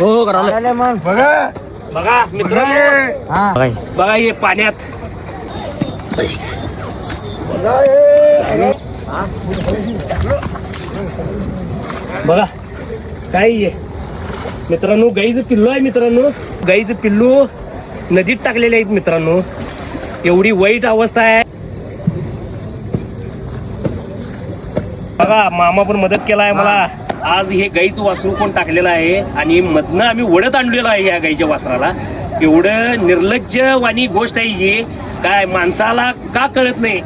हो करा मग बघा मित्रांनो, बघा हे पाण्यात बघा काय आहे मित्रांनो. गाईचं पिल्लू आहे मित्रांनो. गाईचं पिल्लू नदीत टाकलेले आहेत मित्रांनो. एवढी वाईट अवस्था आहे. बघा मामा पण मदत केला आहे मला. आज हे गाईचं वासरू कोण टाकलेलं आहे आणि मधनं आम्ही वडत आणलेलं आहे या गाईच्या वासराला. एवढं निर्लज्ज वाणी गोष्ट आहे ही. काय माणसाला का कळत नाही.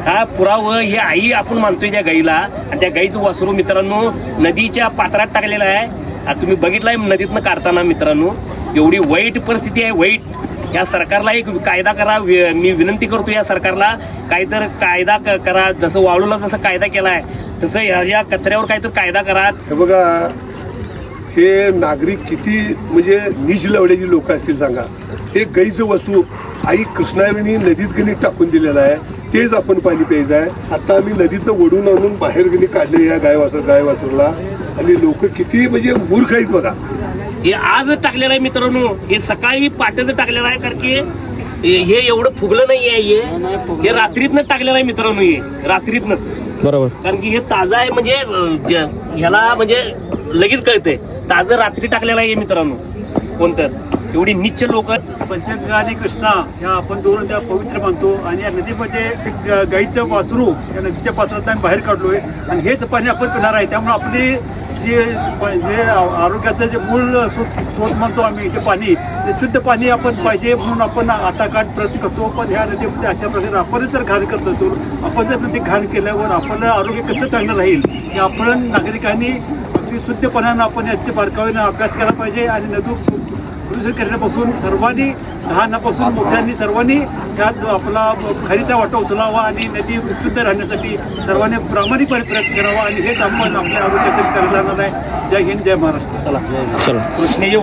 हा पुरावं हे आई आपण मानतोय त्या गाईला आणि त्या गाईचं वासरू मित्रांनो नदीच्या पात्रात टाकलेलं आहे. आता तुम्ही बघितलंय नदीतनं काढताना मित्रांनो. एवढी वाईट परिस्थिती आहे. वाईट. या सरकारला एक कायदा करा. मी विनंती करतो या सरकारला काहीतरी कायदा करा. जसं वाळूला जसं कायदा केलाय तसं या कचऱ्यावर काहीतरी कायदा करा. हे बघा हे नागरिक किती म्हणजे नीच लवड्याची लोक असतील सांगा. हे गाईचं वस्तू आई कृष्णावेणी नदीत गणित टाकून दिलेलं आहे. तेच आपण पाणी प्यायचं आहे. आता आम्ही नदीतनं ओढून आणून बाहेर गणित काढले या गाय वासरूला आणि लोक किती म्हणजे मूर्ख आहेत बघा. हे आज टाकलेलं आहे मित्रांनो. हे सकाळी पाट्याचं टाकलेलं आहे कारण की हे एवढं फुगलं नाही आहे. हे रात्रीतनं टाकलेलं आहे मित्रांनो. हे रात्रीतनंच बरोबर. कारण की हे ताजं आहे म्हणजे ह्याला म्हणजे लगेच कळतंय. ताजं रात्री टाकलेलं आहे मित्रांनो. कोणतं एवढी नीच लोक. पंचगंगा आणि कृष्णा ह्या आपण दोन त्या पवित्र मानतो आणि या नदीमध्ये एक गाईचं वासरू या नदीच्या पात्रात आम्ही बाहेर काढलोय आणि हेच पाणी आपण पिणार आहे. त्यामुळे आपली जे आरोग्याचं जे मूळ स्रोत म्हणतो आम्ही ते पाणी ते शुद्ध पाणी आपण पाहिजे म्हणून आपण आता प्रयत्न करतो. पण ह्या नदीमध्ये अशा प्रकारे आपण जर घाण करत असतो आपण जर नदी घाण केल्यावर आपलं आरोग्य कसं चांगलं राहील हे आपण नागरिकांनी अगदी शुद्धपणानं आपण याचे बारकाईनं अभ्यास केला पाहिजे आणि नदी प्रदूषण करण्यापासून सर्वांनी लहानापासून मोठ्यांनी सर्वांनी त्यात आपला खरीचा वाटा उचलावा आणि नदी शुद्ध राहण्यासाठी सर्वांनी प्रामाणिकपणे प्रयत्न करावा आणि हेच आपण आपल्या आरोग्यासाठी चांगलं राहणार आहे. जय हिंद जय महाराष्ट्र. चला कृष्णेजी